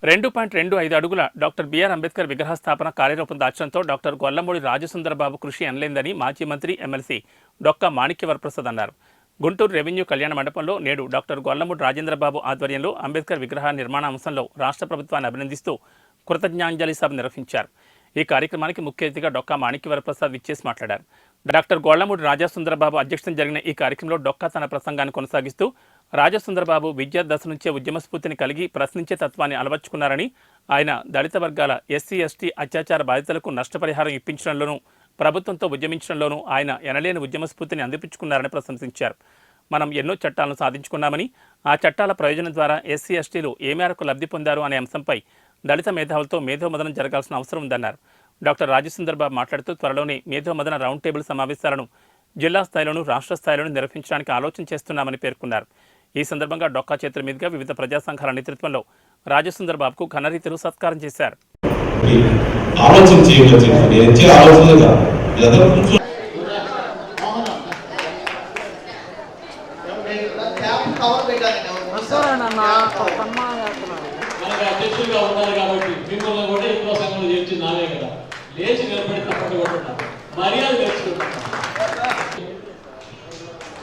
2.25 అడుగుల doctor BR Ambedkar విగ్రహ స్థాపన కార్యరూపం దాల్చడంతో డాక్టర్ గొల్లమూడి రాజసుందరబాబు కృషి ఎనలేందని మాజీ మంత్రి ఎమ్మెల్సీ డొక్కా మాణిక్యవరప్రసాద్ అన్నారు. గుంటూరు రెవెన్యూ కళ్యాణ మండపంలో నేడు డాక్టర్ గొల్లమూడి రాజేంద్రబాబు ఆధ్వర్యంలో అంబేద్కర్ విగ్రహ నిర్మాణ అంశంలో రాష్ట్ర ప్రభుత్వాన్ని అభినందిస్తూ కృతజ్ఞాంజలి సభ నిర్వహించారు. ఈ కార్యక్రమానికి ముఖ్య అతిథిగా డొక్కా మాణిక్యవరప్రసాద్ విచ్చేసి మాట్లాడారు. డాక్టర్ గొల్లమూడి రాజసుందరబాబు అధ్యక్షతన జరిగిన ఈ కార్యక్రమంలో డొక్కా తన ప్రసంగాన్ని కొనసాగిస్తూ రాజసుందరబాబు విద్యా దశ నుంచే ఉద్యమ స్ఫూర్తిని కలిగి ప్రశ్నించే తత్వాన్ని అలవర్చుకున్నారని, ఆయన దళిత వర్గాల ఎస్సీ ఎస్టీ అత్యాచార బాధితులకు నష్టపరిహారం ఇప్పించడంలోనూ ప్రభుత్వంతో ఉద్యమించడంలోనూ ఆయన ఎనలేని ఉద్యమ స్ఫూర్తిని అందిపుచ్చుకున్నారని ప్రశంసించారు. మనం ఎన్నో చట్టాలను సాధించుకున్నామని, ఆ చట్టాల ప్రయోజనం ద్వారా ఎస్సీ ఎస్టీలు ఏ మేరకు లబ్ధి పొందారు అనే అంశంపై దళిత మేధావులతో మేధోమదనం జరగాల్సిన అవసరం ఉందన్నారు. డాక్టర్ రాజసుందరబాబు మాట్లాడుతూ త్వరలోనే మేధోమదన రౌండ్ టేబుల్ సమావేశాలను జిల్లా స్థాయిలోనూ రాష్ట్ర స్థాయిలోనూ నిర్వహించడానికి ఆలోచన చేస్తున్నామని పేర్కొన్నారు. ఈ సందర్భంగా డొక్కా చేతుల మీదుగా వివిధ ప్రజా సంఘాల నేతృత్వంలో రాజసుందరబాబుకు ఘనరీతిలో సత్కారం చేశారు.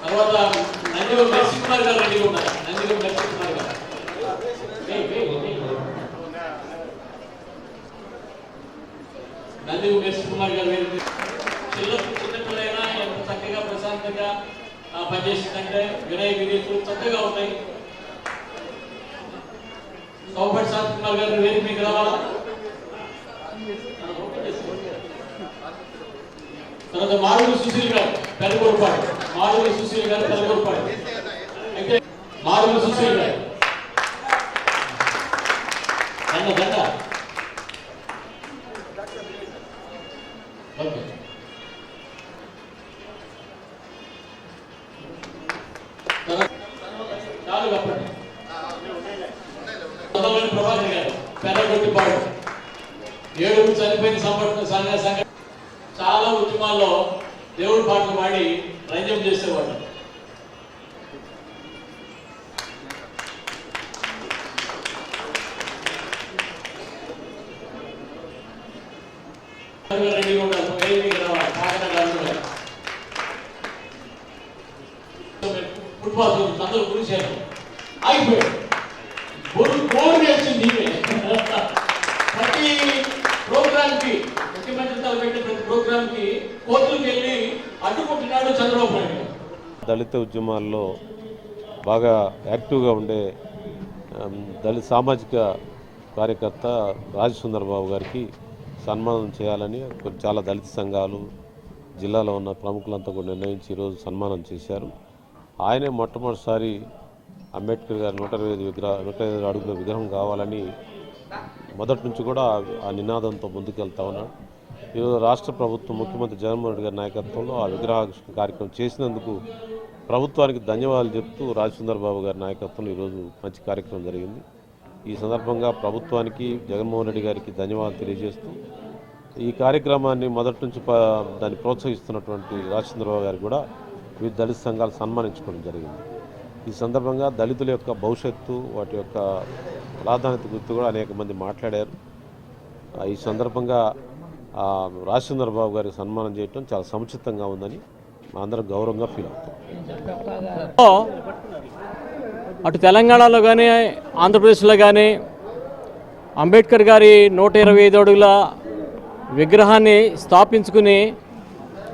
తర్వాత నందిగం నరసింహకుమార్ గారు రెడీ ఉన్నారు. నందిగం నరసింహకుమార్ గారు చిన్నపిల్లైనా ఎంత చక్కగా ప్రశాంతంగా పనిచేసిందంటే వినయ విధేయులు చక్కగా ఉన్నాయి. సౌపటి శాంత్ కుమార్ గారు వేరే మీకు రావాలా. తర్వాత మాడుగుల సుశీల్ గారు పెదగూరుపాడు, మాడుగుల సుశీల్ గారు పెదగూరుపాడు, అయితే మాడుగుల సుశీల్ గారు దండ దండ ఓకే. నాలుగు అప్పటి ప్రభాకర్ గారు పెదగొట్టిపాడు, 7 చనిపోయిన సంఘ చాలా ఉద్యమాల్లో దేవుడి పాటలు పాడి రంజం చేసేవాడు. ఫుట్బాల్ అందరూ గురిశారు, ఆగిపోయాడు. బోర్డు వేసింది ప్రతి ప్రోగ్రామ్కి, ముఖ్యమంత్రి తలపెట్టిన ప్రతి ప్రోగ్రామ్కి కోర్టులకు వెళ్ళి అడ్డుకుంటున్నాడు చంద్రబాబు నాయుడు. దళిత ఉద్యమాల్లో బాగా యాక్టివ్గా ఉండే దళిత సామాజిక కార్యకర్త రాజసుందరబాబు గారికి సన్మానం చేయాలని చాలా దళిత సంఘాలు, జిల్లాలో ఉన్న ప్రముఖులంతా కూడా నిర్ణయించి ఈరోజు సన్మానం చేశారు. ఆయనే మొట్టమొదటిసారి అంబేద్కర్ గారి 125 అడుగుల విగ్రహం కావాలని మొదటి నుంచి కూడా ఆ నినాదంతో ముందుకెళ్తా ఉన్నాడు. ఈరోజు రాష్ట్ర ప్రభుత్వం ముఖ్యమంత్రి జగన్మోహన్ రెడ్డి గారి నాయకత్వంలో ఆ విగ్రహ కార్యక్రమం చేసినందుకు ప్రభుత్వానికి ధన్యవాదాలు చెప్తూ రాజసుందరబాబు గారి నాయకత్వంలో ఈరోజు మంచి కార్యక్రమం జరిగింది. ఈ సందర్భంగా ప్రభుత్వానికి, జగన్మోహన్ రెడ్డి గారికి ధన్యవాదాలు తెలియజేస్తూ ఈ కార్యక్రమాన్ని మొదటి నుంచి దాన్ని ప్రోత్సహిస్తున్నటువంటి రాజసుందరబాబు గారికి కూడా వివిధ దళిత సంఘాలు సన్మానించుకోవడం జరిగింది. ఈ సందర్భంగా దళితుల యొక్క భవిష్యత్తు, వాటి యొక్క ప్రాధాన్యత గురించి కూడా అనేక మంది మాట్లాడారు. ఈ సందర్భంగా రాజసుందరబాబు గారికి సన్మానం చేయడం చాలా సముచితంగా ఉందని అందరం గౌరవంగా ఫీల్ అవుతాం. అటు తెలంగాణలో కానీ ఆంధ్రప్రదేశ్లో కానీ అంబేద్కర్ గారి 125 అడుగుల విగ్రహాన్ని స్థాపించుకుని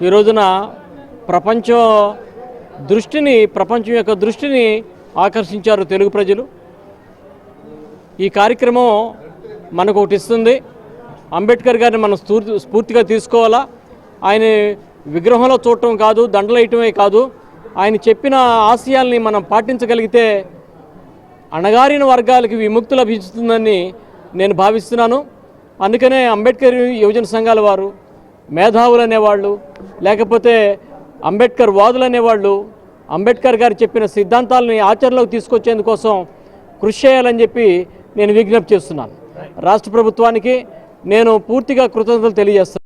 ఈ రోజున ప్రపంచం యొక్క దృష్టిని ఆకర్షించారు తెలుగు ప్రజలు. ఈ కార్యక్రమం మనకు ఒకటి ఇస్తుంది. అంబేద్కర్ గారిని మనం స్ఫూర్తిగా తీసుకోవాలా. ఆయన విగ్రహంలో చూడటం కాదు, దండలేయటమే కాదు, ఆయన చెప్పిన ఆశయాల్ని మనం పాటించగలిగితే అణగారిన వర్గాలకి విముక్తి లభిస్తుందని నేను భావిస్తున్నాను. అందుకనే అంబేద్కర్ యువజన సంఘాల వారు, మేధావులు అనేవాళ్ళు, లేకపోతే అంబేద్కర్ వాదులు అనేవాళ్ళు అంబేద్కర్ గారు చెప్పిన సిద్ధాంతాలని ఆచరణలోకి తీసుకొచ్చేందుకోసం కృషి చేయాలని చెప్పి నేను విజ్ఞప్తి చేస్తున్నాను. రాష్ట్ర ప్రభుత్వానికి నేను పూర్తిగా కృతజ్ఞతలు తెలియజేస్తాను.